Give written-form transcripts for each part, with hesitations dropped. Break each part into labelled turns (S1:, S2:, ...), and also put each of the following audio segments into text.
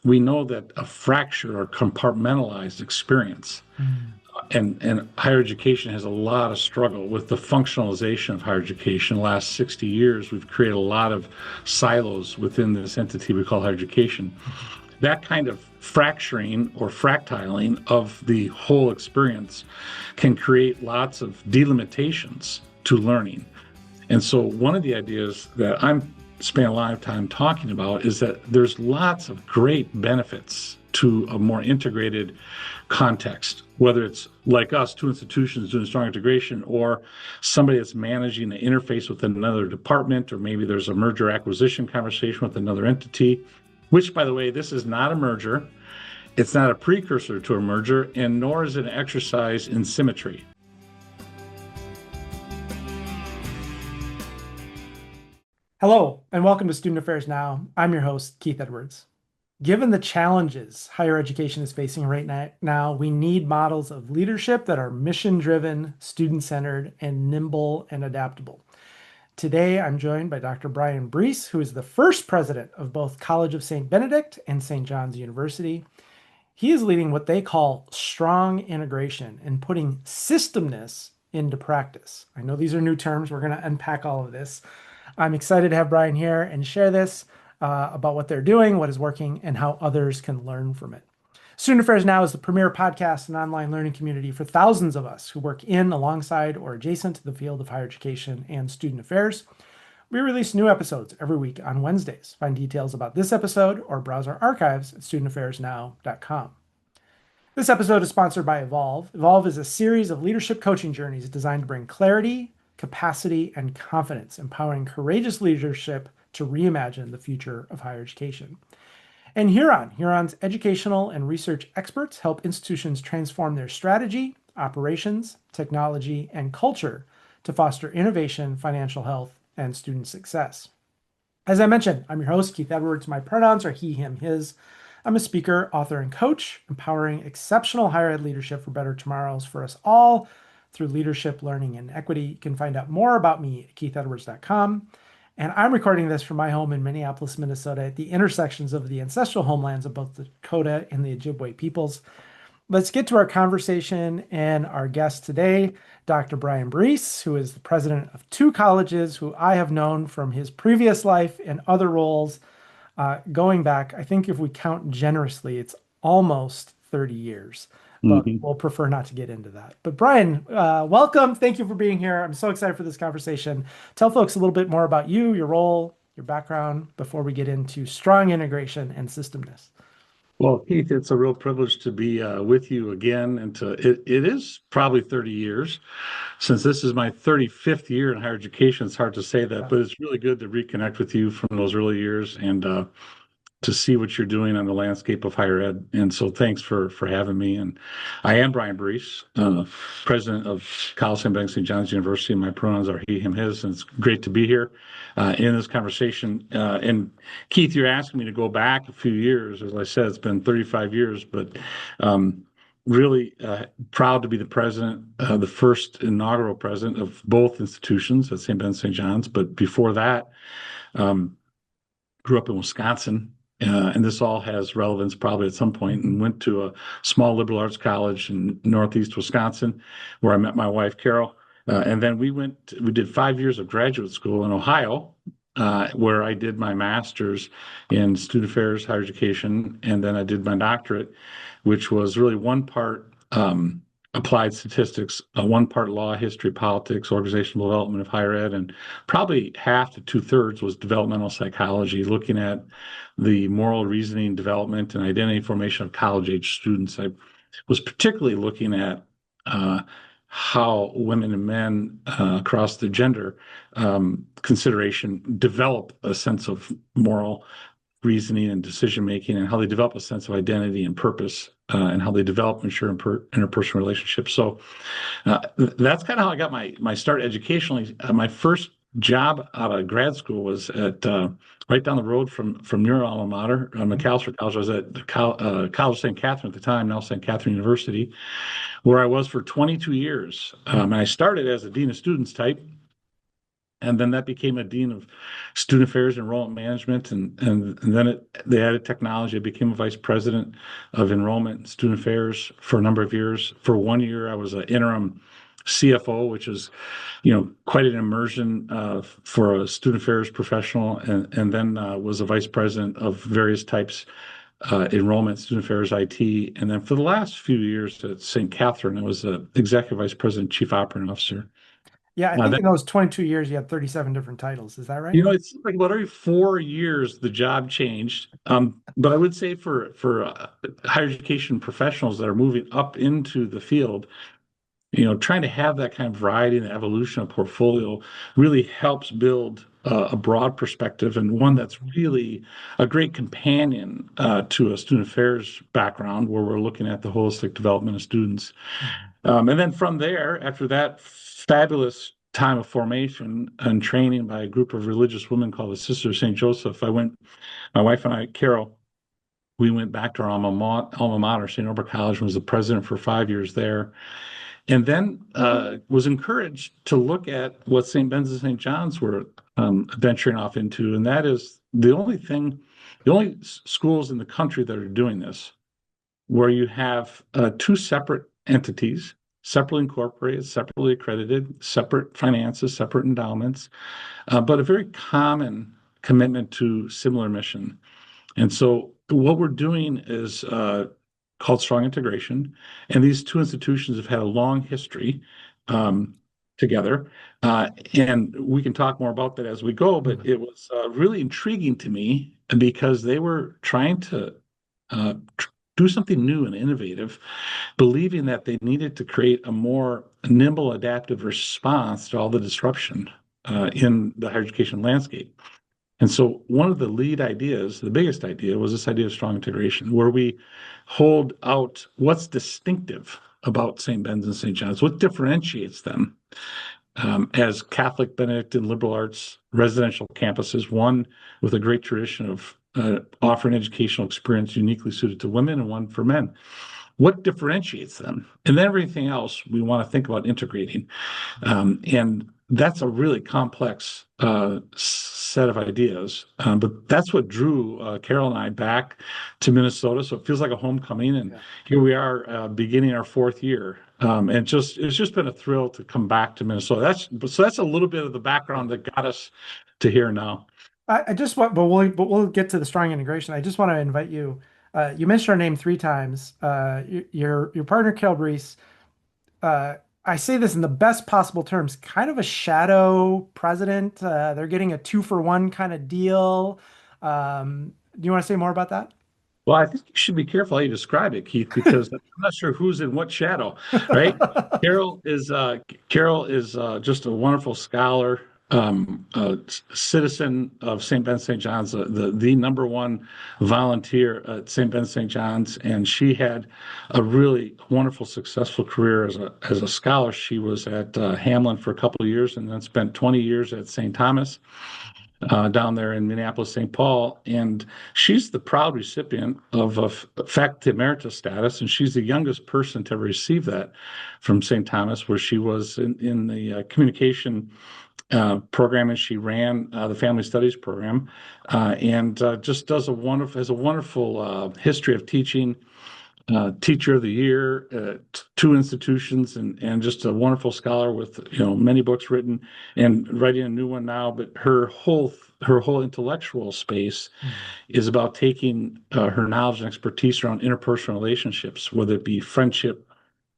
S1: we know that a fractured or compartmentalized experience, and higher education has a lot of struggle with the functionalization of higher education. The last 60 years, we've created a lot of silos within this entity we call higher education. That kind of fracturing or fractiling of the whole experience can create lots of delimitations to learning. And so one of the ideas that I'm spending a lot of time talking about is that there's lots of great benefits to a more integrated context, whether it's like us, two institutions doing strong integration, or somebody that's managing the interface with another department, or maybe there's a merger acquisition conversation with another entity, which, by the way, this is not a merger. It's not a precursor to a merger, and nor is it an exercise in symmetry.
S2: Hello, and welcome to Student Affairs Now. I'm your host, Keith Edwards. Given the challenges higher education is facing right now, we need models of leadership that are mission-driven, student-centered, and nimble and adaptable. Today, I'm joined by Dr. Brian Bruess, who is the first president of both College of St. Benedict and St. John's University. He is leading what they call strong integration and putting systemness into practice. I know these are new terms. We're going to unpack all of this. I'm excited to have Brian here and share this about what they're doing, what is working, and how others can learn from it. Student Affairs Now is the premier podcast and online learning community for thousands of us who work in, alongside, or adjacent to the field of higher education and student affairs. We release new episodes every week on Wednesdays. Find details about this episode or browse our archives at studentaffairsnow.com. This episode is sponsored by Evolve. Evolve is a series of leadership coaching journeys designed to bring clarity, capacity, and confidence, empowering courageous leadership to reimagine the future of higher education. And Huron's educational and research experts help institutions transform their strategy, operations, technology, and culture to foster innovation, financial health, and student success. As I mentioned, I'm your host, Keith Edwards. My pronouns are he, him, his. I'm a speaker, author, and coach, empowering exceptional higher ed leadership for better tomorrows for us all through leadership, learning, and equity. You can find out more about me at keithedwards.com. And I'm recording this from my home in Minneapolis, Minnesota, at the intersections of the ancestral homelands of both the Dakota and the Ojibwe peoples. Let's get to our conversation and our guest today, Dr. Brian Bruess, who is the president of two colleges, who I have known from his previous life and other roles, going back, I think if we count generously, it's almost 30 years. But we'll prefer not to get into that. But Brian, welcome. Thank you for being here. I'm so excited for this conversation. Tell folks a little bit more about you, your role, your background, before we get into strong integration and systemness.
S1: Well, Keith, it's a real privilege to be with you again. And it is probably 30 years since this is my 35th year in higher education. It's hard to say that, but it's really good to reconnect with you from those early years and to see what you're doing on the landscape of higher ed. And so thanks for having me. And I am Brian Bruess, president of College of St. Benedict St. John's University. And my pronouns are he, him, his. And it's great to be here in this conversation. And Keith, you're asking me to go back a few years. As I said, it's been 35 years, but really proud to be the president, the first inaugural president of both institutions at St. Benedict St. John's. But before that, grew up in Wisconsin. And this all has relevance probably at some point, and went to a small liberal arts college in Northeast Wisconsin, where I met my wife, Carol. And then we did 5 years of graduate school in Ohio, where I did my master's in student affairs, higher education. And then I did my doctorate, which was really one part applied statistics, one part law, history, politics, organizational development of higher ed, and probably half to 2/3 was developmental psychology, looking at the moral reasoning, development, and identity formation of college-age students. I was particularly looking at how women and men across the gender consideration develop a sense of moral reasoning and decision-making, and how they develop a sense of identity and purpose, and how they develop mature interpersonal relationships. So that's kind of how I got my start educationally. My first job out of grad school was at right down the road from your alma mater, McAllister College. I was at the College of St. Catherine at the time, now St. Catherine University, where I was for 22 years. And I started as a dean of students type, and then that became a dean of student affairs and enrollment management, and then they added technology. I became a vice president of enrollment and student affairs for a number of years. For 1 year, I was an interim CFO, which is quite an immersion for a student affairs professional, and then was a vice president of various types, enrollment, student affairs, IT, and then for the last few years at St. Catherine, I was the executive vice president, chief operating officer.
S2: Yeah, I think
S1: That
S2: in those 22 years, you had 37 different titles. Is that right?
S1: it's like about every 4 years the job changed. But I would say for higher education professionals that are moving up into the field, trying to have that kind of variety and evolution of portfolio really helps build a broad perspective and one that's really a great companion to a student affairs background where we're looking at the holistic development of students.
S2: Mhm.
S1: And then from there, after that fabulous time of formation and training by a group of religious women called the Sisters of St. Joseph, my wife and I, Carol, we went back to our alma mater, St. Norbert College, and was the president for 5 years there. And then was encouraged to look at what St. Ben's and St. John's were venturing off into. And that is the only schools in the country that are doing this, where you have two separate entities, separately incorporated, separately accredited, separate finances, separate endowments, but a very common commitment to similar mission. And so what we're doing is called strong integration. And these two institutions have had a long history together. And we can talk more about that as we go, but it was really intriguing to me because they were trying to do something new and innovative, believing that they needed to create a more nimble, adaptive response to all the disruption in the higher education landscape. And so one of the lead ideas, the biggest idea, was this idea of strong integration, where we hold out what's distinctive about St. Ben's and St. John's, what differentiates them as Catholic, Benedict, and liberal arts residential campuses, one with a great tradition of offering educational experience uniquely suited to women and one for men. What differentiates them? And then everything else we want to think about integrating. And that's a really complex set of ideas. But that's what drew Carol and I back to Minnesota. So it feels like a homecoming. And here we are beginning our 4th year. And it's just been a thrill to come back to Minnesota. That's a little bit of the background that got us to here now.
S2: I just want, but we'll get to the strong integration. I just want to invite you. You mentioned our name 3 times. Your partner, Carol Bruess. Uh, I say this in the best possible terms, kind of a shadow president. They're getting a 2-for-1 kind of deal. Do you want to say more about that?
S1: Well, I think you should be careful how you describe it, Keith, because I'm not sure who's in what shadow, right? Carol is just a wonderful scholar, citizen of St. Ben St. John's, the number one volunteer at St. Ben St. John's, and she had a really wonderful, successful career as a scholar. She was at Hamlin for a couple of years, and then spent 20 years at St. Thomas down there in Minneapolis, St. Paul. And she's the proud recipient of a faculty emerita status, and she's the youngest person to receive that from St. Thomas, where she was in the communication program, and she ran the family studies program, and just has a wonderful history of teaching. Teacher of the Year at 2 institutions, and just a wonderful scholar with many books written and writing a new one now. But her whole intellectual space is about taking her knowledge and expertise around interpersonal relationships, whether it be friendship,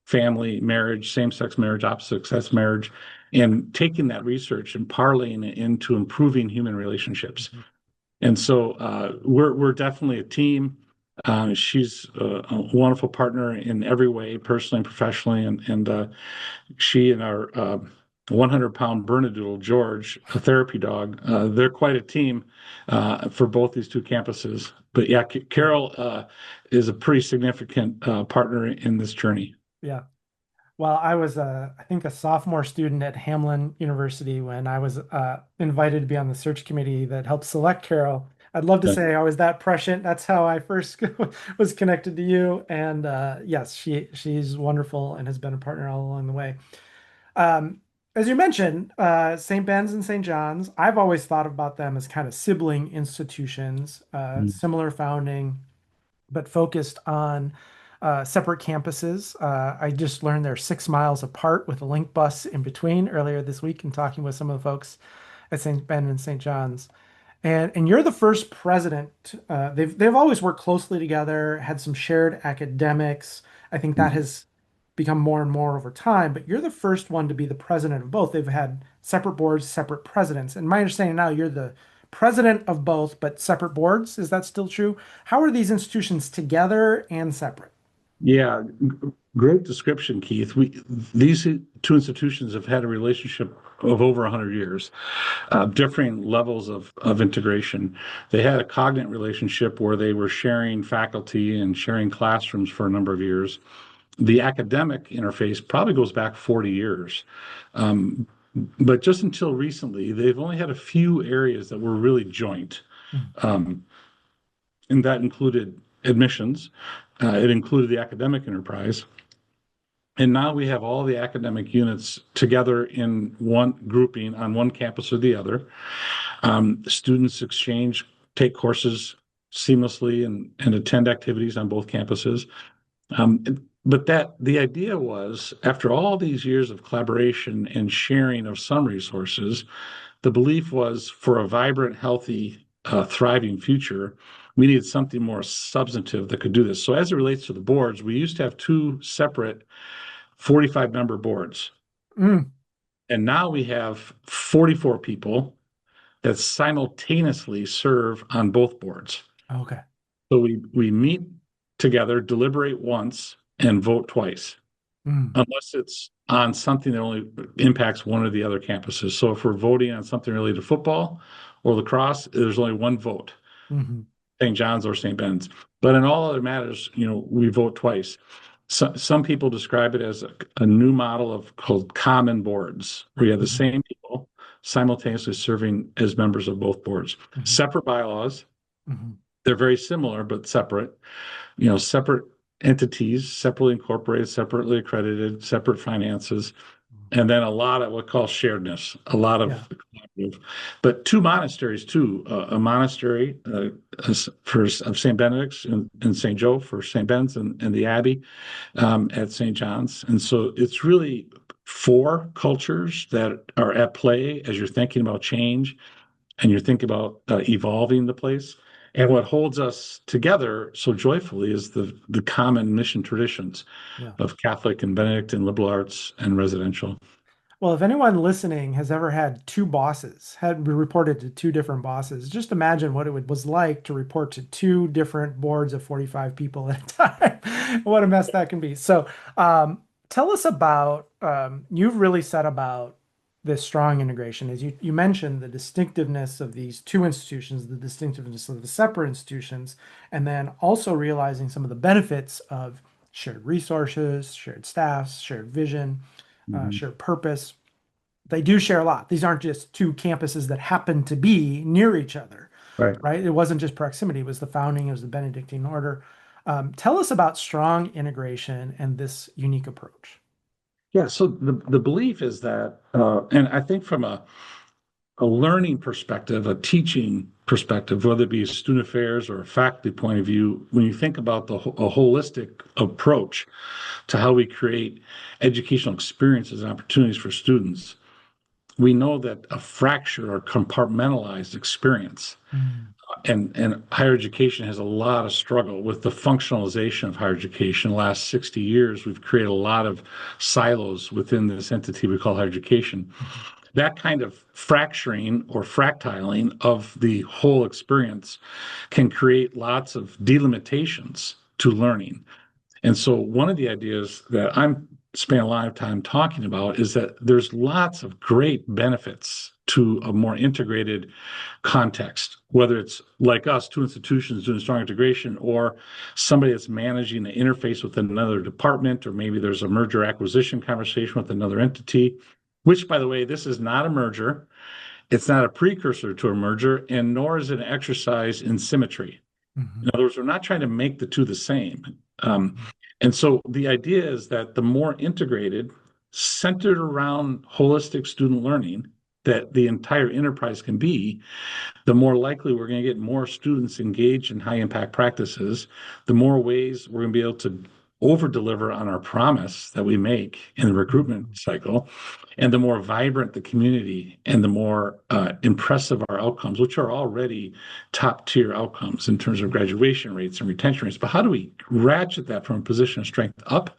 S1: family, marriage, same-sex marriage, opposite-sex marriage, and taking that research and parlaying it into improving human relationships. And so we're definitely a team. She's a wonderful partner in every way, personally and professionally. And she and our 100-pound Bernedoodle, George, a therapy dog, they're quite a team for both these two campuses. But yeah, Carol is a pretty significant partner in this journey.
S2: Yeah. Well, I was, I think, a sophomore student at Hamlin University when I was invited to be on the search committee that helped select Carol. I'd love to say I was that prescient. That's how I first was connected to you. And yes, she's wonderful and has been a partner all along the way. Um, as you mentioned, St. Ben's and St. John's, I've always thought about them as kind of sibling institutions,
S1: Mm.
S2: similar founding, but focused on separate campuses. I just learned they're 6 miles apart with a link bus in between earlier this week and talking with some of the folks at St. Ben and St. John's. And you're the first president. They've always worked closely together, had some shared academics. I think that has become more and more over time. But you're the first one to be the president of both. They've had separate boards, separate presidents. And my understanding now, you're the president of both, but separate boards. Is that still true? How are these institutions together and separate?
S1: Yeah, great description, Keith. These two institutions have had a relationship of over 100 years, differing levels of integration. They had a cognate relationship where they were sharing faculty and sharing classrooms for a number of years. The academic interface probably goes back 40 years. Um, but just until recently, they've only had a few areas that were really joint.
S2: Mm.
S1: Um, and that included admissions, it included the academic enterprise. And now we have all the academic units together in one grouping on one campus or the other. Students exchange, take courses seamlessly and attend activities on both campuses. Um, but the idea was, after all these years of collaboration and sharing of some resources, the belief was for a vibrant, healthy, thriving future, we needed something more substantive that could do this. So, as it relates to the boards, we used to have two separate 45-member boards.
S2: Mm.
S1: And now we have 44 people that simultaneously serve on both boards.
S2: Okay.
S1: So we meet together, deliberate once, and vote twice,
S2: Mm.
S1: unless it's on something that only impacts one or the other campuses. So if we're voting on something related to football or lacrosse, there's only one vote,
S2: Mhm.
S1: St. John's or St. Ben's. But in all other matters, we vote twice. Some people describe it as a new model of called common boards, where you have the
S2: Mhm.
S1: same people simultaneously serving as members of both boards.
S2: Mhm.
S1: Separate bylaws.
S2: Mhm.
S1: They're very similar, but separate. Separate entities, separately incorporated, separately accredited, separate finances, and then a lot of what we call sharedness, a lot
S2: Yeah.
S1: of collaborative. But two monasteries too, a monastery for of St. Benedict's and St. Joe for St. Ben's and the Abbey at St. John's. And so it's really four cultures that are at play as you're thinking about change and you're thinking about evolving the place. And what holds us together so joyfully is the common mission traditions
S2: Yeah.
S1: of Catholic and Benedict and liberal arts and residential.
S2: Well, if anyone listening has ever had two bosses, had reported to two different bosses, just imagine what was like to report to two different boards of 45 people at a time. What a mess that can be. So, tell us about, you've really set about this strong integration. As you mentioned, the distinctiveness of these two institutions, the distinctiveness of the separate institutions, and then also realizing some of the benefits of shared resources, shared staffs, shared vision,
S1: Mhm.
S2: shared purpose. They do share a lot. These aren't just two campuses that happen to be near each other,
S1: Right.
S2: right? It wasn't just proximity, it was the founding, it was the Benedictine order. Tell us about strong integration and this unique approach.
S1: Yeah. So the belief is that, and I think from a learning perspective, a teaching perspective, whether it be student affairs or a faculty point of view, when you think about a holistic approach to how we create educational experiences and opportunities for students, we know that a fractured or compartmentalized experience
S2: Mm.
S1: and higher education has a lot of struggle with the functionalization of higher education. The last 60 years, we've created a lot of silos within this entity we call higher education.
S2: Mhm.
S1: That kind of fracturing or fractiling of the whole experience can create lots of delimitations to learning. And so one of the ideas that I'm spending a lot of time talking about is that there's lots of great benefits to a more integrated context, whether it's like us, two institutions doing strong integration, or somebody that's managing the interface with another department, or maybe there's a merger acquisition conversation with another entity, which, by the way, this is not a merger. It's not a precursor to a merger, and nor is it an exercise in symmetry. In
S2: Mhm.
S1: other words, we're not trying to make the two the same.
S2: Mhm.
S1: And so the idea is that the more integrated centered around holistic student learning that the entire enterprise can be, the more likely we're going to get more students engaged in high impact practices, the more ways we're going to be able to over deliver on our promise that we make in the recruitment cycle, and the more vibrant the community and the more impressive our outcomes, which are already top tier outcomes in terms of graduation rates and retention rates. But how do we ratchet that from a position of strength up?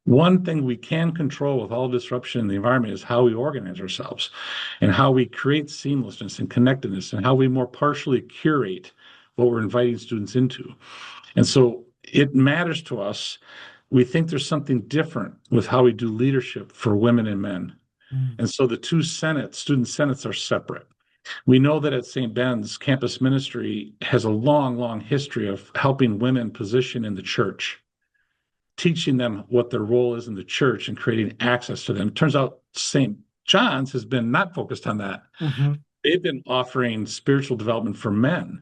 S1: One thing we can control with all disruption in the environment is how we organize ourselves and how we create seamlessness and connectedness and how we more partially curate what we're inviting students into. And so it matters to us. We think there's something different with how we do leadership for women and men.
S2: Mm.
S1: And so the two senates, student senates, are separate. We know that at St. Ben's, campus ministry has a long, long history of helping women position in the church, teaching them what their role is in the church and creating access to them. It turns out St. John's has been not focused on that.
S2: Mm-hmm.
S1: They've been offering spiritual development for men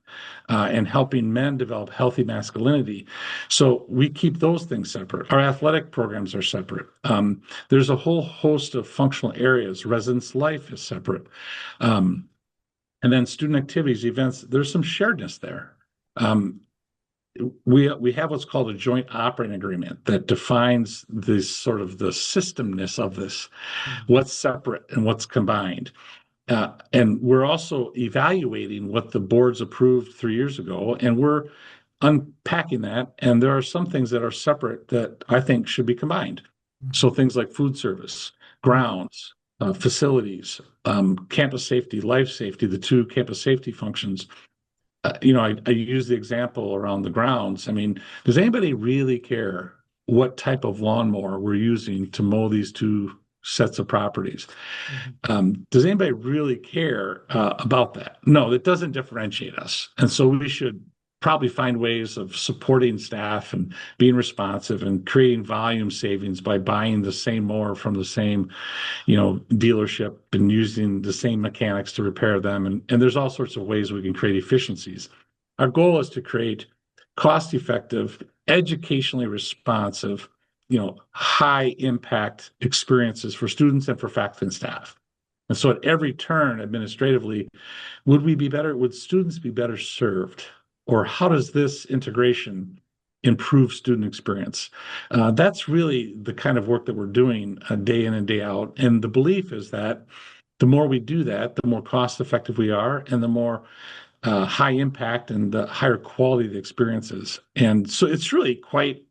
S1: and helping men develop healthy masculinity. So we keep those things separate. Our athletic programs are separate. There's a whole host of functional areas. Residence life is separate. And then student activities, events, there's some sharedness there. We have what's called a joint operating agreement that defines the sort of the systemness of this, what's separate and what's combined. And we're also evaluating what the boards approved 3 years ago, and we're unpacking that. And there are some things that are separate that I think should be combined. So things like food service, grounds, facilities, campus safety, life safety, the two campus safety functions. I use the example around the grounds. I mean, does anybody really care what type of lawnmower we're using to mow these two sets of properties? Does anybody really care about that? No, that doesn't differentiate us. And so we should probably find ways of supporting staff and being responsive and creating volume savings by buying the same mower from the same, dealership and using the same mechanics to repair them. And there's all sorts of ways we can create efficiencies. Our goal is to create cost-effective, educationally responsive, high impact experiences for students and for faculty and staff. And so at every turn administratively, would we be better? Would students be better served? Or how does this integration improve student experience? That's really the kind of work that we're doing day in and day out. And the belief is that the more we do that, the more cost effective we are and the more high impact and the higher quality of the experiences. And so it's really quite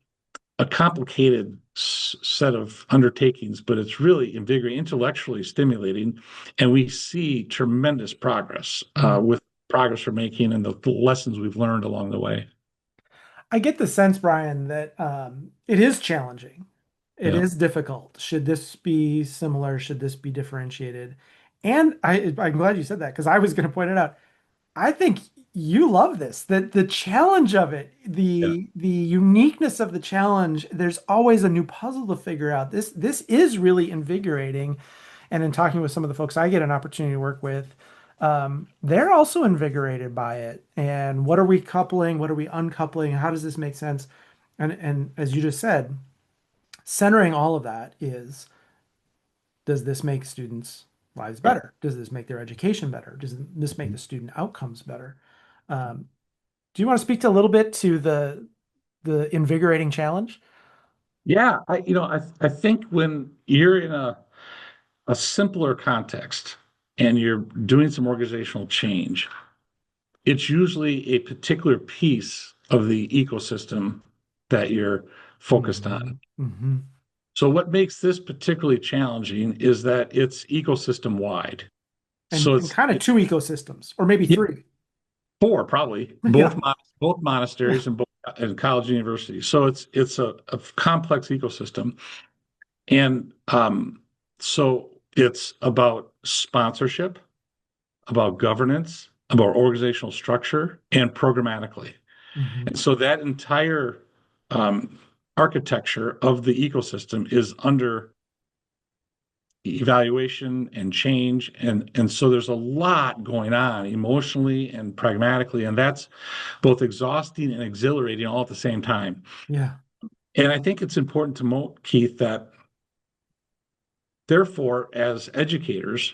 S1: a complicated set of undertakings, but it's really invigorating, intellectually stimulating, and we see tremendous progress with progress we're making and the lessons we've learned along the way.
S2: I get the sense, Brian, that it is challenging. It
S1: Yeah.
S2: is difficult. Should this be similar? Should this be differentiated? And I'm glad you said that because I was going to point it out. I think you love this. That the challenge of it,
S1: Yeah.
S2: the uniqueness of the challenge, there's always a new puzzle to figure out. This is really invigorating. And in talking with some of the folks I get an opportunity to work with, they're also invigorated by it. And what are we coupling? What are we uncoupling? How does this make sense? And as you just said, centering all of that is, does this make students' lives
S1: Right.
S2: better? Does this make their education better? Does this make the student outcomes better? Do you want to speak to a little bit to the invigorating challenge?
S1: Yeah. I think when you're in a simpler context and you're doing some organizational change, it's usually a particular piece of the ecosystem that you're focused on.
S2: Mm-hmm.
S1: So what makes this particularly challenging is that it's ecosystem wide. So
S2: And kind of two ecosystems, or maybe
S1: yeah,
S2: three.
S1: four probably,
S2: Yeah.
S1: both monasteries and both and college universities. So it's a complex ecosystem. And so it's about sponsorship, about governance, about organizational structure, and programmatically.
S2: Mm-hmm.
S1: And so that entire architecture of the ecosystem is under evaluation and change. And so there's a lot going on emotionally and pragmatically, and that's both exhausting and exhilarating all at the same time.
S2: Yeah.
S1: And I think it's important to note, Keith, that Therefore, as educators,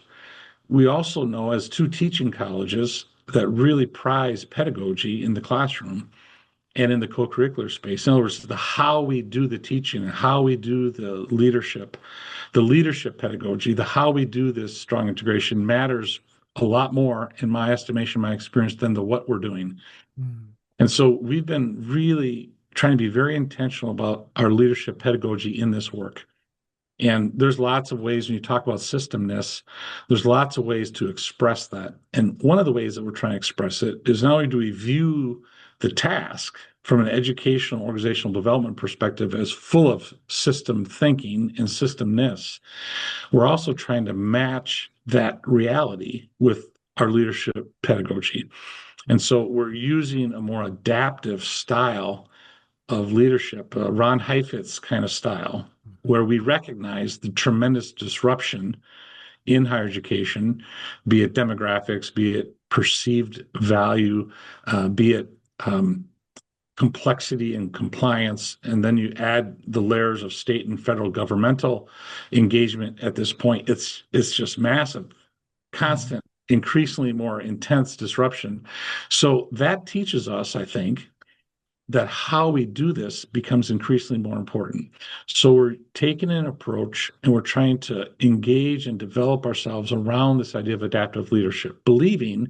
S1: we also know as two teaching colleges that really prize pedagogy in the classroom and in the co-curricular space. In other words, the how we do the teaching and how we do the leadership pedagogy, the how we do this strong integration matters a lot more, in my estimation, my experience, than the what we're doing.
S2: Mm.
S1: And so we've been really trying to be very intentional about our leadership pedagogy in this work. And there's lots of ways when you talk about systemness, there's lots of ways to express that. And one of the ways that we're trying to express it is not only do we view the task from an educational organizational development perspective as full of system thinking and systemness, we're also trying to match that reality with our leadership pedagogy. And so we're using a more adaptive style of leadership, Ron Heifetz's kind of style, where we recognize the tremendous disruption in higher education, be it demographics, be it perceived value, be it complexity and compliance, and then you add the layers of state and federal governmental engagement at this point. It's just massive, constant, increasingly more intense disruption. So that teaches us, I think, that how we do this becomes increasingly more important. So we're taking an approach and we're trying to engage and develop ourselves around this idea of adaptive leadership, believing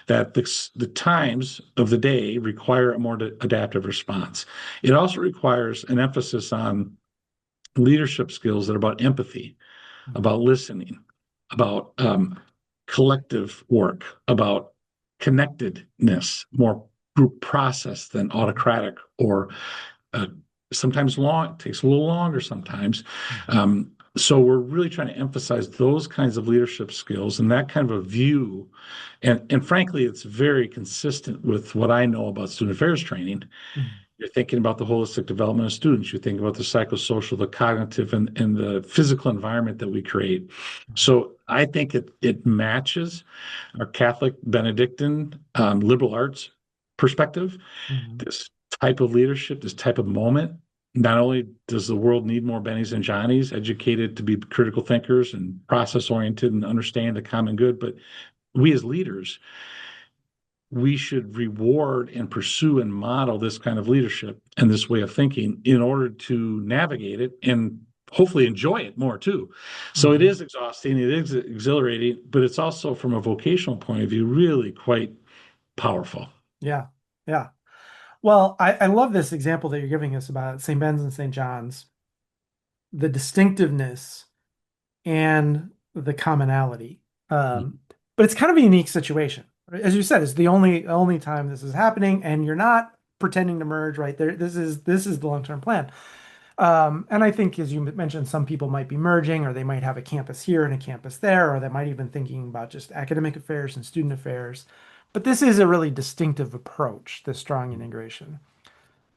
S1: that the times of the day require a more adaptive response. It also requires an emphasis on leadership skills that are about empathy, about listening, about collective work, about connectedness, more group process than autocratic, or sometimes long, it takes a little longer sometimes. So we're really trying to emphasize those kinds of leadership skills and that kind of a view. And frankly, it's very consistent with what I know about student affairs training. You're thinking about the holistic development of students. You're thinking about the psychosocial, the cognitive, and the physical environment that we create. So I think it matches our Catholic Benedictine liberal arts perspective. This type of leadership, this type of moment. Not only does the world need more Bennies and Johnnies educated to be critical thinkers and process oriented and understand the common good, but we as leaders, we should reward and pursue and model this kind of leadership and this way of thinking in order to navigate it and hopefully enjoy it more too. So it is exhausting, it is exhilarating, but it's also from a vocational point of view really quite powerful.
S2: Yeah. Yeah. Well, I love this example that you're giving us about St. Ben's and St. John's, the distinctiveness and the commonality. But it's kind of a unique situation. As you said, it's the only time this is happening, and you're not pretending to merge, right? There, this is the long-term plan. And I think, as you mentioned, some people might be merging, or they might have a campus here and a campus there, or they might even thinking about just academic affairs and student affairs. But this is a really distinctive approach, this strong integration.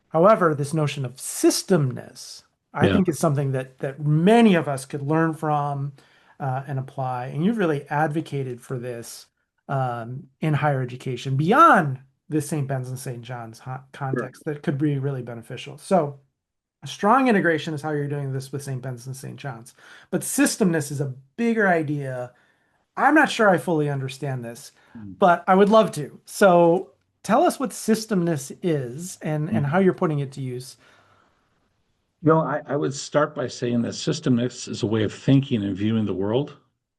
S2: However, this notion of systemness, I
S1: Yeah.
S2: think, is something that many of us could learn from and apply. And you've really advocated for this in higher education beyond the St. Ben's and St. John's
S1: Sure.
S2: context that could be really beneficial. So a strong integration is how you're doing this with St. Ben's and St. John's. But systemness is a bigger idea. I'm not sure I fully understand this, but I would love to. So tell us what systemness is and how you're putting it to use.
S1: I would start by saying that systemness is a way of thinking and viewing the world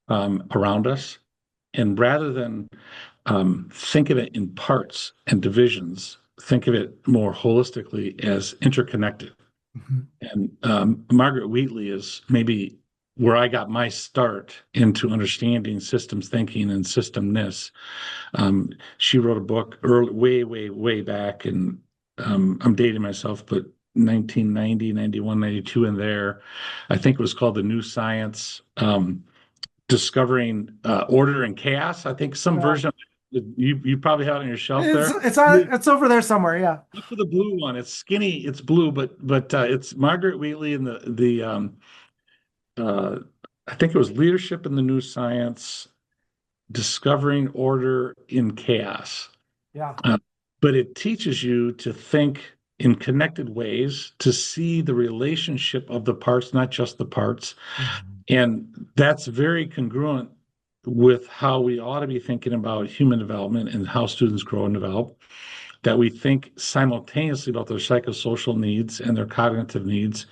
S1: around us. And rather than think of it in parts and divisions, think of it more holistically as interconnected.
S2: Mhm.
S1: And Margaret Wheatley is maybe where I got my start into understanding systems thinking and systemness. She wrote a book early, way back, and I'm dating myself, but 1990, 91, 92, in there. I think it was called The New Science, Discovering Order and Chaos. I think some
S2: Yeah.
S1: version you probably have it on your shelf
S2: It's
S1: there.
S2: it's on it's over there somewhere. Yeah.
S1: Look for the blue one. It's skinny. It's blue, but it's Margaret Wheatley and the uh, I think it was Leadership in the New Science, Discovering Order in Chaos.
S2: Yeah.
S1: Uh, but it teaches you to think in connected ways, to see the relationship of the parts, not just the parts, And that's very congruent with how we ought to be thinking about human development and how students grow and develop, that we think simultaneously about their psychosocial needs and their cognitive needs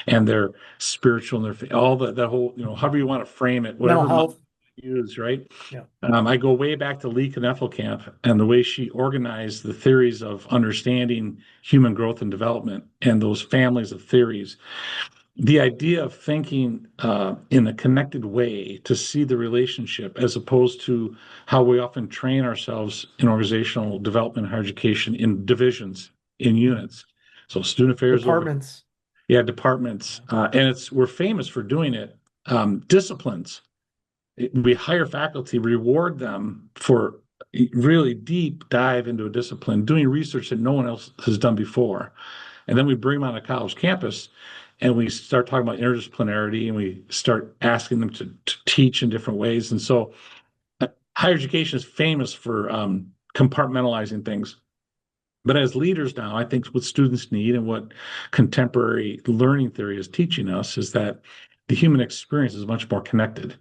S1: and their spiritual and their all that whole, however you want to frame it,
S2: Mental
S1: whatever
S2: health.
S1: you use, right?
S2: Yeah.
S1: I go way back to Lee Camp and the way she organized the theories of understanding human growth and development and those families of theories. The idea of thinking in a connected way to see the relationship as opposed to how we often train ourselves in organizational development and higher education in divisions, in units. So student affairs over,
S2: Departments.
S1: yeah, departments, and we're famous for doing it. Disciplines. We hire faculty, reward them for really deep dive into a discipline, doing research that no one else has done before. And then we bring them on a college campus and we start talking about interdisciplinarity and we start asking them to teach in different ways. And so higher education is famous for compartmentalizing things. But as leaders now, I think what students need and what contemporary learning theory is teaching us is that the human experience is much more connected.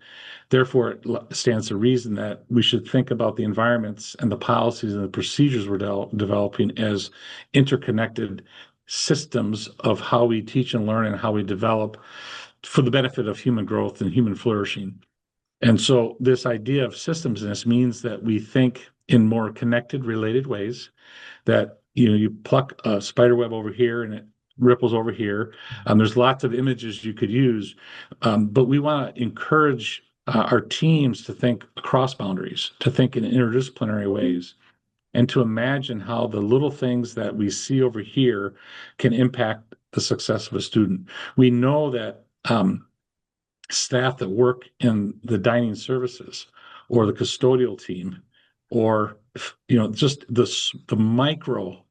S1: Therefore, it stands to reason that we should think about the environments and the policies and the procedures we're developing as interconnected systems of how we teach and learn and how we develop for the benefit of human growth and human flourishing. And so this idea of systemness means that we think in more connected, related ways, that you pluck a spider web over here and it ripples over here. There's lots of images you could use, but we want to encourage our teams to think across boundaries, to think in interdisciplinary ways, and to imagine how the little things that we see over here can impact the success of a student. We know that staff that work in the dining services or the custodial team or just the micro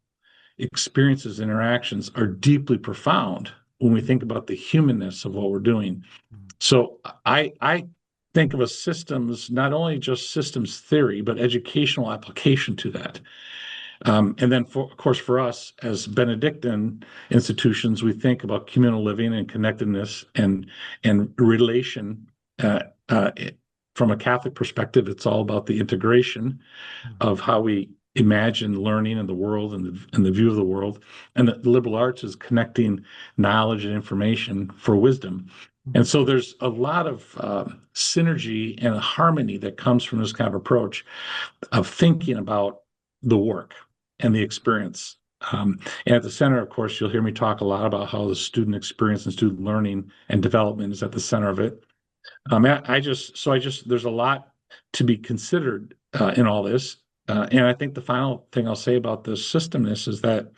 S1: experiences, interactions are deeply profound when we think about the humanness of what we're doing. So I think of a systems, not only just systems theory, but educational application to that. And then, of course, for us as Benedictine institutions, we think about communal living and connectedness and relation. From a Catholic perspective, it's all about the integration of how we imagine learning in the world and the view of the world. And the liberal arts is connecting knowledge and information for wisdom. And so there's a lot of synergy and harmony that comes from this kind of approach of thinking about the work and the experience. And at the center, of course, you'll hear me talk a lot about how the student experience and student learning and development is at the center of it. There's a lot to be considered in all this. And I think the final thing I'll say about this systemness is that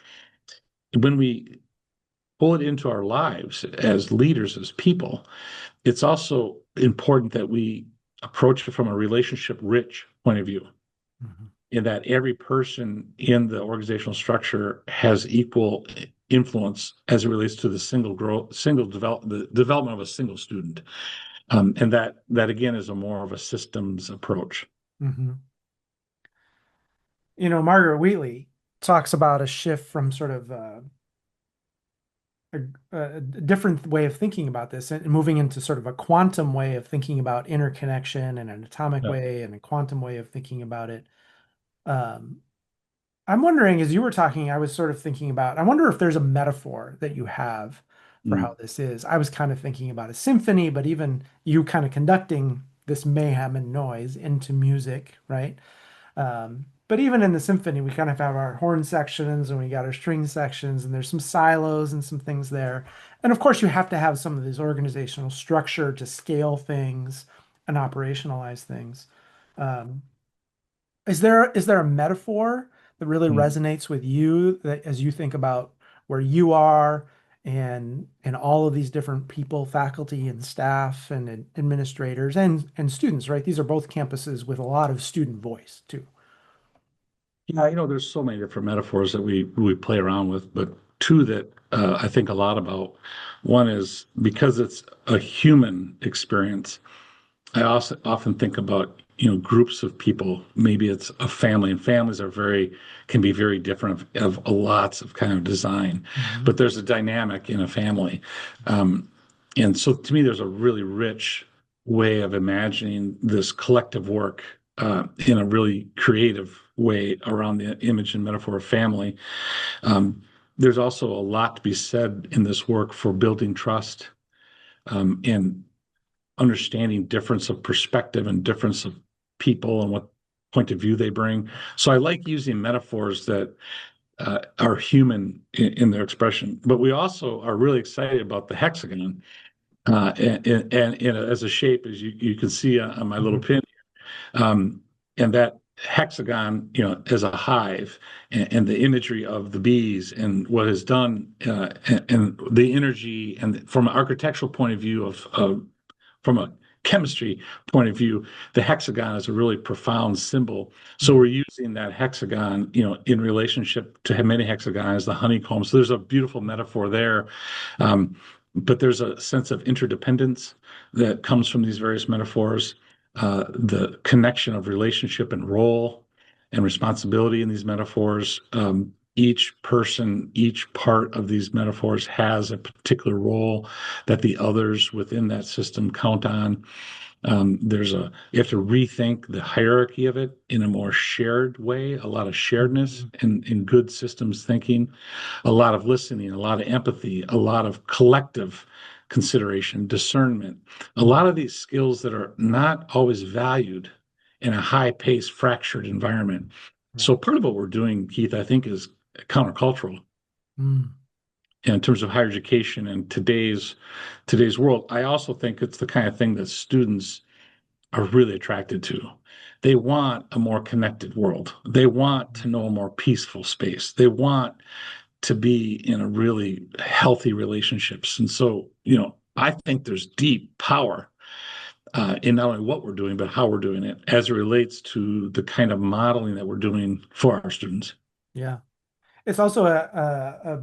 S1: when we pull it into our lives as leaders, as people, it's also important that we approach it from a relationship rich point of view. In that every person in the organizational structure has equal influence as it relates to the the development of a single student. And that again is a more of a systems approach.
S2: Mm-hmm. Margaret Wheatley talks about a shift from sort of a different way of thinking about this and moving into sort of a quantum way of thinking about interconnection and an atomic way and a quantum way of thinking about it. I'm wondering, as you were talking, I was sort of thinking about, I wonder if there's a metaphor that you have for how this is. I was kind of thinking about a symphony, but even you kind of conducting this mayhem and noise into music, right? But even in the symphony, we kind of have our horn sections and we got our string sections, and there's some silos and some things there. And of course, you have to have some of this organizational structure to scale things and operationalize things. Um, is there a metaphor that really resonates with you that as you think about where you are and all of these different people, faculty and staff and administrators and students, right? These are both campuses with a lot of student voice too.
S1: Yeah, there's so many different metaphors that we play around with, but two that I think a lot about. One is because it's a human experience. I also often think about groups of people. Maybe it's a family, and families can be very different of lots of kind of design. But there's a dynamic in a family, And so to me, there's a really rich way of imagining this collective work in a really creative way around the image and metaphor of family. Um, there's also a lot to be said in this work for building trust and understanding difference of perspective and difference of people and what point of view they bring. So I like using metaphors that are human in their expression, but we also are really excited about the hexagon and as a shape, as you can see on my little
S2: Mhm.
S1: pin, um, and that hexagon, as a hive, and the imagery of the bees and what is done, and the energy, and from an architectural point of view from a chemistry point of view, the hexagon is a really profound symbol. So
S2: Mhm.
S1: we're using that hexagon, in relationship to many hexagons, the honeycomb. So there's a beautiful metaphor there. Um, but there's a sense of interdependence that comes from these various metaphors, the connection of relationship and role and responsibility in these metaphors. Each person, each part of these metaphors has a particular role that the others within that system count on. You have to rethink the hierarchy of it in a more shared way, a lot of sharedness
S2: Mhm.
S1: and in good systems thinking, a lot of listening, a lot of empathy, a lot of collective consideration, discernment, a lot
S2: Mhm.
S1: of these skills that are not always valued in a high-paced, fractured environment. So
S2: Right.
S1: part of what we're doing, Keith, I think, is countercultural
S2: Mm.
S1: in terms of higher education and today's world. I also think it's the kind of thing that students are really attracted to. They want a more connected world. They want to know a more peaceful space. They want to be in a really healthy relationships. And so, I think there's deep power in not only what we're doing, but how we're doing it as it relates to the kind of modeling that we're doing for our students.
S2: Yeah. It's also a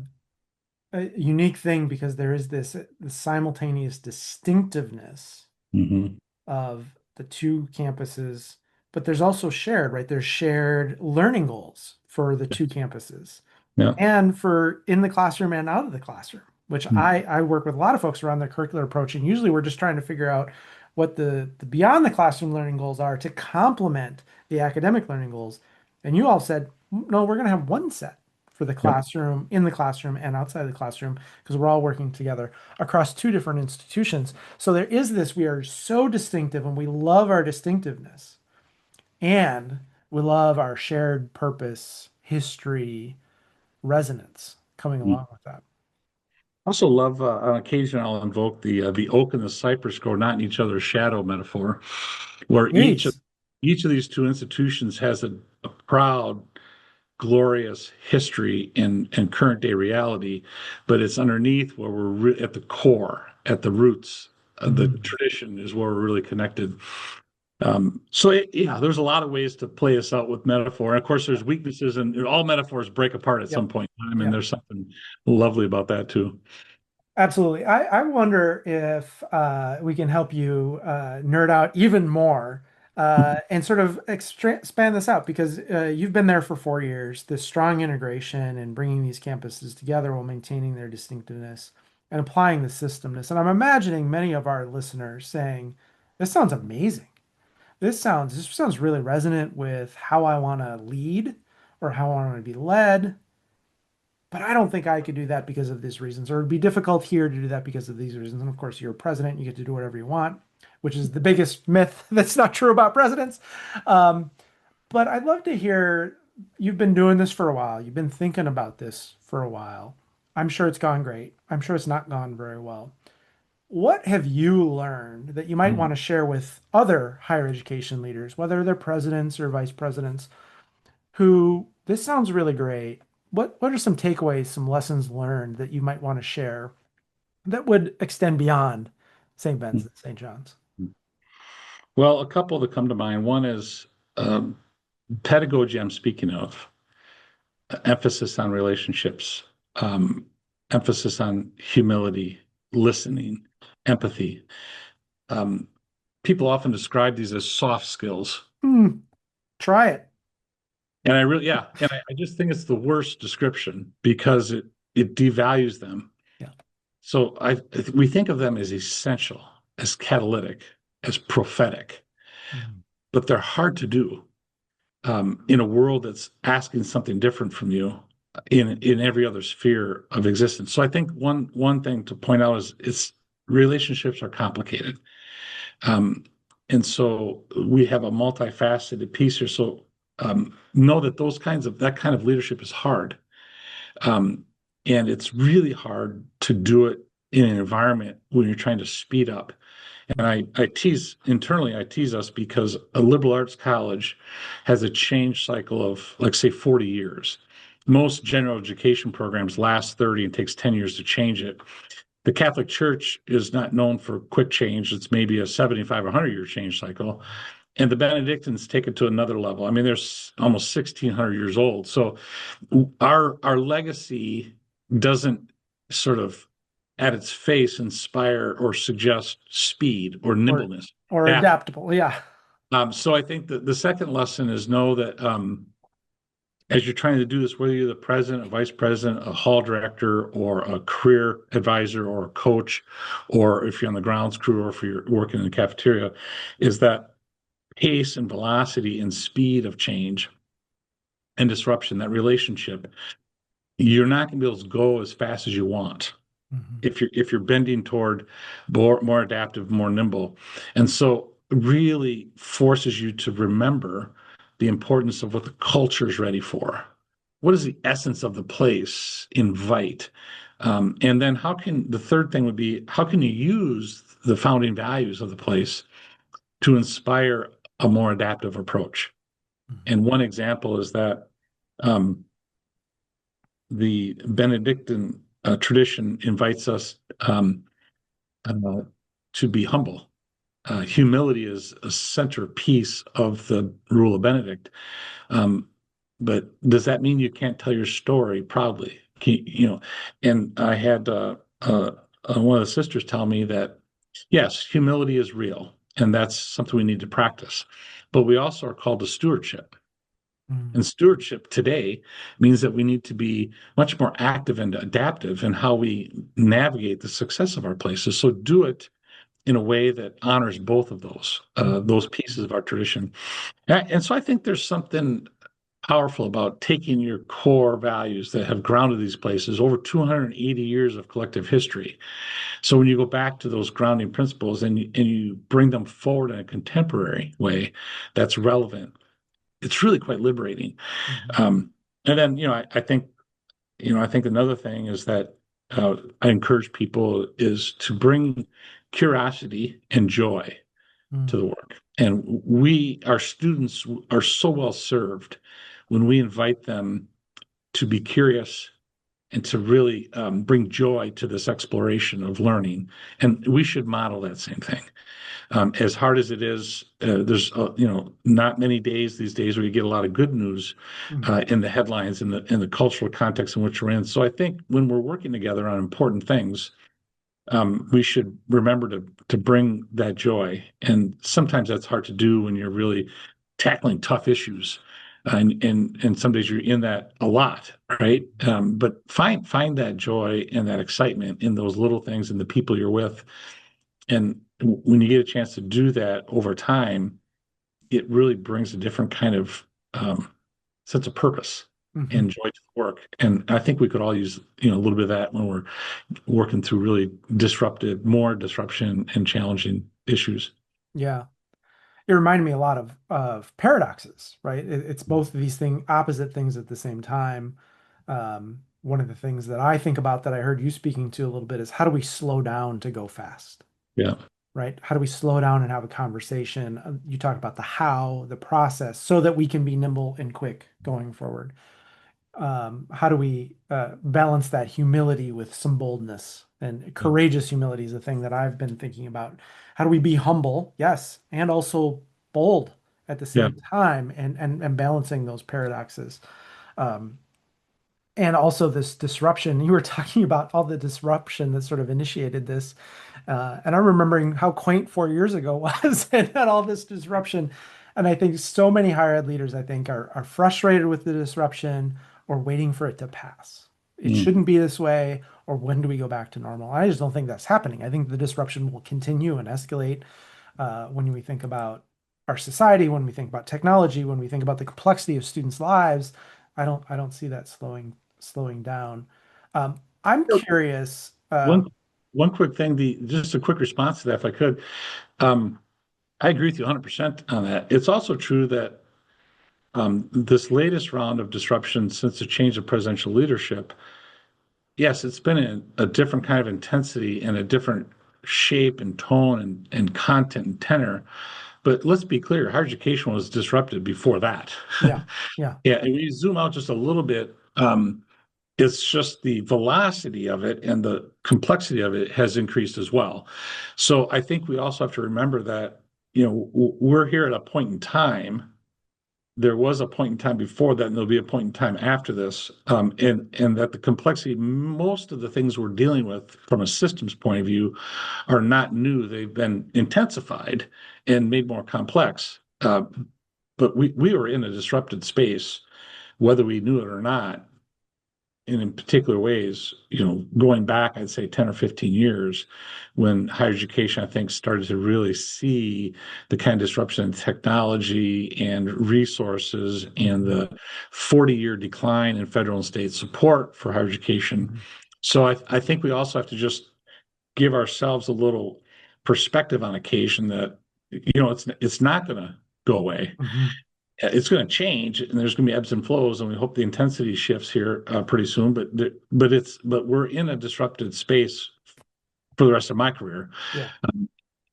S2: unique thing because there is this simultaneous distinctiveness
S1: Mm-hmm.
S2: of the two campuses, but there's also shared, right? There's shared learning goals for the two campuses
S1: Yeah.
S2: and for in the classroom and out of the classroom, which I work with a lot of folks around their curricular approach. And usually we're just trying to figure out what the beyond the classroom learning goals are to complement the academic learning goals. And you all said, no, we're going to have one set for the
S1: Yep.
S2: classroom, in the classroom and outside the classroom, because we're all working together across two different institutions. So there is this, we are so distinctive and we love our distinctiveness and we love our shared purpose, history, resonance coming along with that.
S1: Also love on occasion I'll invoke the oak and the cypress grow not in each other's shadow metaphor, where
S2: Please.
S1: each of these two institutions has a proud, glorious history and current day reality, but it's underneath where at the core, at the roots. The
S2: Mhm.
S1: tradition is where we're really connected. Yeah, there's a lot of ways to play this out with metaphor. And of course, there's weaknesses, and all metaphors break apart at some
S2: Yep.
S1: point in time, and
S2: Yep.
S1: there's something lovely about that too.
S2: Absolutely. I wonder if we can help you nerd out even more and sort of expand this out because you've been there for 4 years, this strong integration and bringing these campuses together while maintaining their distinctiveness and applying the systemness. And I'm imagining many of our listeners saying, this sounds amazing. This sounds really resonant with how I want to lead or how I want to be led. But I don't think I could do that because of these reasons, or it'd be difficult here to do that because of these reasons. And of course, you're a president, you get to do whatever you want, which is the biggest myth that's not true about presidents. Um, but I'd love to hear you've been doing this for a while, you've been thinking about this for a while. I'm sure it's gone great. I'm sure it's not gone very well. What have you learned that you might want to share with other higher education leaders, whether they're presidents or vice presidents, who this sounds really great. What are some takeaways, some lessons learned that you might want to share that would extend beyond St. Ben's and St. John's?
S1: Well, a couple that come to mind. One is um, pedagogy. I'm speaking of emphasis on relationships, um, emphasis on humility, listening, empathy. Um, People often describe these as soft skills,
S2: Hmm, try it.
S1: and I just think it's the worst description because it devalues them.
S2: Yeah.
S1: So we think of them as essential, as catalytic, as prophetic,
S2: Mhm.
S1: but they're hard to do in a world that's asking something different from you in every other sphere of existence. So I think one thing to point out is it's relationships are complicated. Um, and so we have a multifaceted piece here. So know that that kind of leadership is hard. Um, and it's really hard to do it in an environment when you're trying to speed up. And I tease us because a liberal arts college has a change cycle of, like, say, 40 years. Most general education programs last 30 and takes 10 years to change it. The Catholic Church is not known for quick change. It's maybe a 75, 100-year change cycle. And the Benedictines take it to another level. I mean, they're almost 1,600 years old. So our legacy doesn't sort of at its face inspire or suggest speed or
S2: or
S1: nimbleness.
S2: or adaptable. Yeah.
S1: So I think that the second lesson is know that as you're trying to do this, whether you're the president, a vice president, a hall director, or a career advisor, or a coach, or if you're on the grounds crew, or if you're working in the cafeteria, is that pace and velocity and speed of change and disruption, that relationship, you're not going to be able to go as fast as you want
S2: Mhm.
S1: if you're bending toward more adaptive, more nimble. And so really forces you to remember the importance of what the culture is ready for. What does the essence of the place invite? And then the third thing would be, how can you use the founding values of the place to inspire a more adaptive approach?
S2: Mhm.
S1: And one example is that um, the Benedictine tradition invites us uh, to be humble. Humility is a centerpiece of the rule of Benedict. Um, but does that mean you can't tell your story proudly? And I had one of the sisters tell me that yes, humility is real, and that's something we need to practice. But we also are called to stewardship.
S2: Mhm.
S1: And stewardship today means that we need to be much more active and adaptive in how we navigate the success of our places. So do it in a way that honors both of
S2: Mhm.
S1: those pieces of our tradition. And so I think there's something powerful about taking your core values that have grounded these places over 280 years of collective history. So when you go back to those grounding principles and you bring them forward in a contemporary way that's relevant, it's really quite liberating.
S2: Mhm.
S1: Um, and then, I think another thing is that I encourage people is to bring curiosity and joy to the
S2: Mhm.
S1: work. And our students are so well served when we invite them to be curious and to really bring joy to this exploration of learning. And we should model that same thing. As hard as it is, there's not many days these days where you get a lot of good news
S2: Mhm.
S1: in the headlines in the cultural context in which we're in. So I think when we're working together on important things, we should remember to bring that joy. And sometimes that's hard to do when you're really tackling tough issues. And some days you're in that a lot, right? But find that joy and that excitement in those little things and the people you're with. And when you get a chance to do that over time, it really brings a different kind of sense of purpose
S2: Mhm.
S1: and joy to the work. And I think we could all use, a little bit of that when we're working through really more disruption and challenging issues.
S2: Yeah. It reminded me a lot of paradoxes, right? It's both of these opposite things at the same time. One of the things that I think about that I heard you speaking to a little bit is how do we slow down to go fast,
S1: Yeah.
S2: right? How do we slow down and have a conversation? You talk about the how, the process, so that we can be nimble and quick going forward. How do we balance that humility with some boldness? And
S1: Yeah.
S2: courageous humility is a thing that I've been thinking about. How do we be humble? Yes, and also bold at the
S1: Yeah.
S2: same time, and balancing those paradoxes. Um, and also this disruption. You were talking about all the disruption that sort of initiated this. And I'm remembering how quaint 4 years ago was and had all this disruption. And I think so many higher ed leaders, I think, are frustrated with the disruption or waiting for it to pass. it shouldn't be this way, or when do we go back to normal? I just don't think that's happening. I think the disruption will continue and escalate when we think about our society, when we think about technology, when we think about the complexity of students' lives. I don't see that slowing down. I'm curious.
S1: One one quick thing, just a quick response to that, if I could. Um, I agree with you 100% on that. It's also true that this latest round of disruption since the change of presidential leadership, yes, it's been a different kind of intensity and a different shape and tone and content and tenor. But let's be clear, higher education was disrupted before that.
S2: Yeah, yeah.
S1: Yeah, and when you zoom out just a little bit, it's just the velocity of it and the complexity of it has increased as well. So I think we also have to remember that, we're here at a point in time. There was a point in time before that, and there'll be a point in time after this, and that the complexity, most of the things we're dealing with from a systems point of view, are not new. They've been intensified and made more complex. But we were in a disrupted space, whether we knew it or not, and in particular ways, going back, I'd say 10 or 15 years, when higher education, I think, started to really see the kind of disruption in technology and resources and the 40-year decline in federal and state support for higher education. So I think we also have to just give ourselves a little perspective on occasion that, it's not going to go away.
S2: Mhm.
S1: It's going to change, and there's going to be ebbs and flows, and we hope the intensity shifts here pretty soon. But we're in a disrupted space for the rest of my career,
S2: Yeah.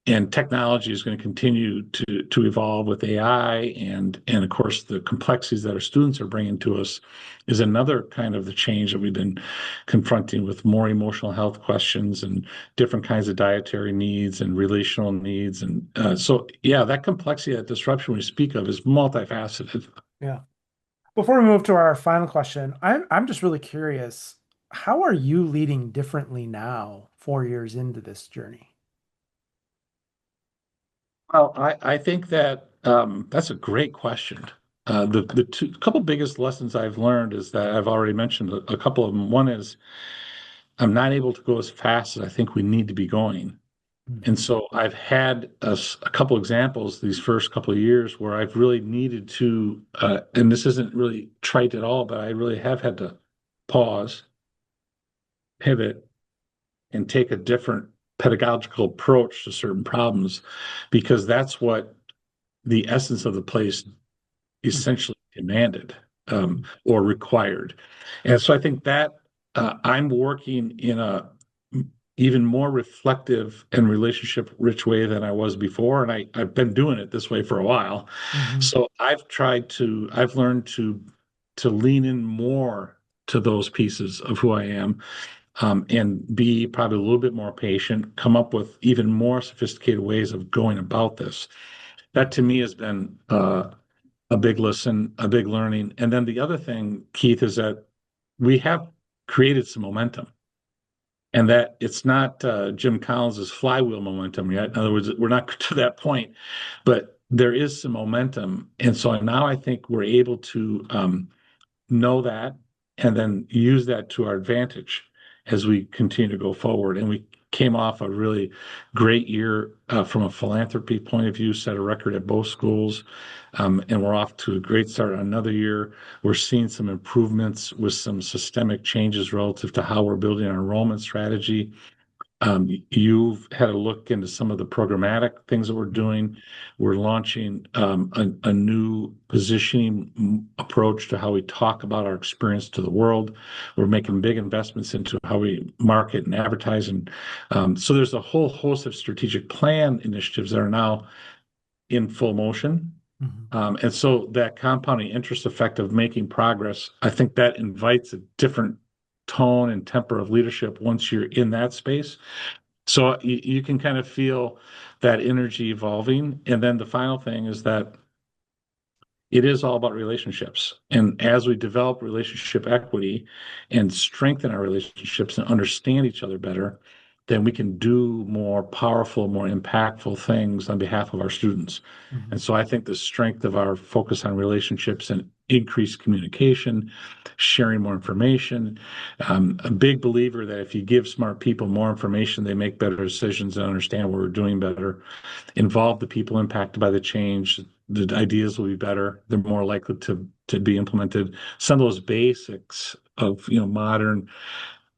S1: and technology is going to continue to evolve with AI, and of course the complexities that our students are bringing to us is another kind of the change that we've been confronting with more emotional health questions and different kinds of dietary needs and relational needs, and so yeah, that complexity, that disruption we speak of is multifaceted.
S2: Yeah. Before we move to our final question, I'm just really curious, how are you leading differently now, 4 years into this journey?
S1: Well, I think that that's a great question. The two couple biggest lessons I've learned is that I've already mentioned a couple of them. One is I'm not able to go as fast as I think we need to be going. And
S2: Mhm.
S1: so I've had a couple examples these first couple of years where I've really needed to, and this isn't really trite at all, but I really have had to pause, pivot, and take a different pedagogical approach to certain problems because that's what the essence of the place essentially demanded, or required. And so I think that I'm working in a even more reflective and relationship rich way than I was before. And I've been doing it this way for a while.
S2: Mhm.
S1: So I've learned to lean in more to those pieces of who I am, and be probably a little bit more patient, come up with even more sophisticated ways of going about this. That to me has been a big lesson, a big learning. And then the other thing, Keith, is that we have created some momentum, and that it's not Jim Collins's flywheel momentum yet. In other words, we're not to that point, but there is some momentum. And so now I think we're able to know that and then use that to our advantage as we continue to go forward. And we came off a really great year from a philanthropy point of view, set a record at both schools. And we're off to a great start on another year. We're seeing some improvements with some systemic changes relative to how we're building our enrollment strategy. You've had a look into some of the programmatic things that we're doing. We're launching a new positioning approach to how we talk about our experience to the world. We're making big investments into how we market and advertise. And so there's a whole host of strategic plan initiatives that are now in full motion.
S2: Mhm.
S1: And so that compounding interest effect of making progress, I think that invites a different tone and temper of leadership once you're in that space. So you can kind of feel that energy evolving. And then the final thing is that it is all about relationships. And as we develop relationship equity and strengthen our relationships and understand each other better, then we can do more powerful, more impactful things on behalf of our students. And
S2: Mhm.
S1: so I think the strength of our focus on relationships and increased communication, sharing more information. A big believer that if you give smart people more information, they make better decisions and understand what we're doing better. Involve the people impacted by the change. The ideas will be better. They're more likely to be implemented. Some of those basics of modern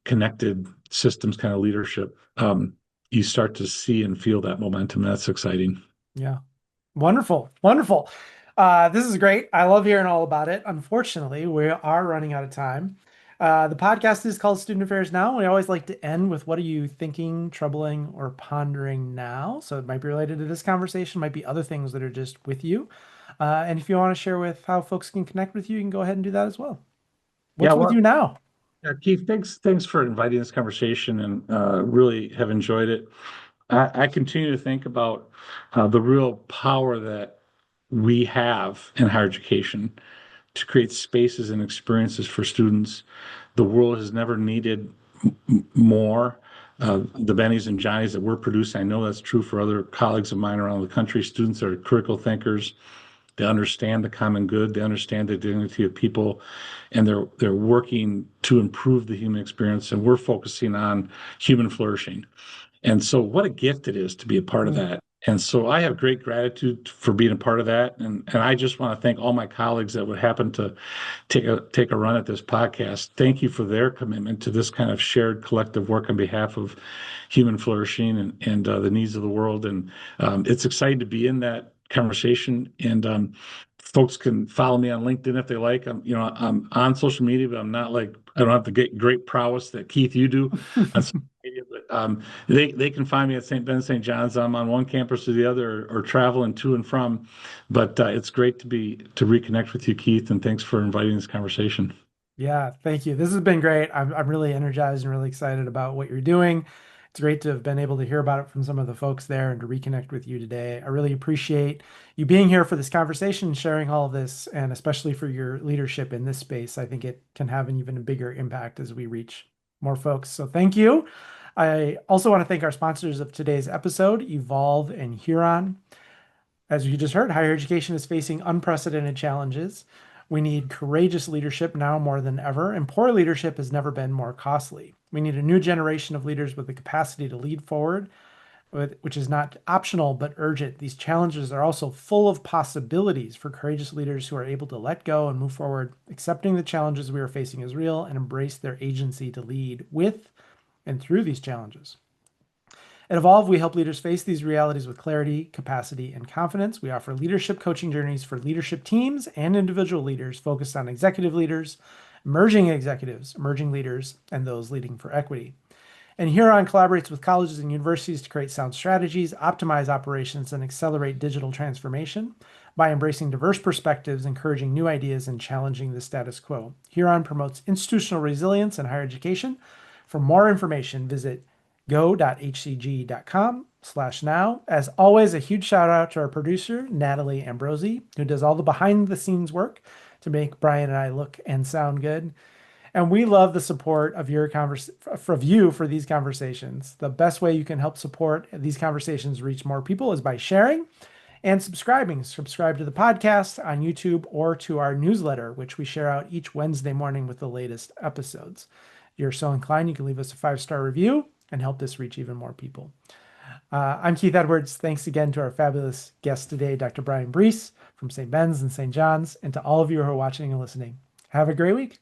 S1: connected systems kind of leadership. You start to see and feel that momentum. That's exciting.
S2: Yeah. Wonderful. Wonderful. This is great. I love hearing all about it. Unfortunately, we are running out of time. The podcast is called Student Affairs Now. We always like to end with what are you thinking, troubling, or pondering now? So it might be related to this conversation, might be other things that are just with you. And if you want to share with how folks can connect with you, you can go ahead and do that as well.
S1: Yeah,
S2: What's with you now?
S1: Keith, thanks for inviting this conversation, and really have enjoyed it. I continue to think about the real power that we have in higher education to create spaces and experiences for students. The world has never needed more. The Bennies and Johnnies that we're producing, I know that's true for other colleagues of mine around the country. Students are critical thinkers. They understand the common good. They understand the dignity of people, and they're working to improve the human experience. And we're focusing on human flourishing. And so, what a gift it is to be a part of
S2: Mm.
S1: that. And so, I have great gratitude for being a part of that. And I just want to thank all my colleagues that would happen to take a run at this podcast. Thank you for their commitment to this kind of shared collective work on behalf of human flourishing and the needs of the world. And it's exciting to be in that conversation. And folks can follow me on LinkedIn if they like. I'm on social media, but I'm not like I don't have the great prowess that Keith you do on social media. But they can find me at St. Ben, St. John's. I'm on one campus or the other, or traveling to and from. But it's great to reconnect with you, Keith, and thanks for inviting this conversation.
S2: Yeah, thank you. This has been great. I'm really energized and really excited about what you're doing. It's great to have been able to hear about it from some of the folks there and to reconnect with you today. I really appreciate you being here for this conversation, sharing all of this, and especially for your leadership in this space. I think it can have an even bigger impact as we reach more folks. So thank you. I also want to thank our sponsors of today's episode, Evolve and Huron. As you just heard, higher education is facing unprecedented challenges. We need courageous leadership now more than ever, and poor leadership has never been more costly. We need a new generation of leaders with the capacity to lead forward, which is not optional but urgent. These challenges are also full of possibilities for courageous leaders who are able to let go and move forward, accepting the challenges we are facing as real and embrace their agency to lead with and through these challenges. At Evolve, we help leaders face these realities with clarity, capacity, and confidence. We offer leadership coaching journeys for leadership teams and individual leaders focused on executive leaders, emerging executives, emerging leaders, and those leading for equity. And Huron collaborates with colleges and universities to create sound strategies, optimize operations, and accelerate digital transformation by embracing diverse perspectives, encouraging new ideas, and challenging the status quo. Huron promotes institutional resilience in higher education. For more information, visit go.hcg.com/now. As always, a huge shout out to our producer, Natalie Ambrosi, who does all the behind the scenes work to make Brian and I look and sound good. And we love the support of you for these conversations. The best way you can help support these conversations reach more people is by sharing and subscribing. Subscribe to the podcast on YouTube or to our newsletter, which we share out each Wednesday morning with the latest episodes. If you're so inclined, you can leave us a 5-star review and help this reach even more people. I'm Keith Edwards. Thanks again to our fabulous guest today, Dr. Brian Bruess from St. Ben's and St. John's, and to all of you who are watching and listening. Have a great week.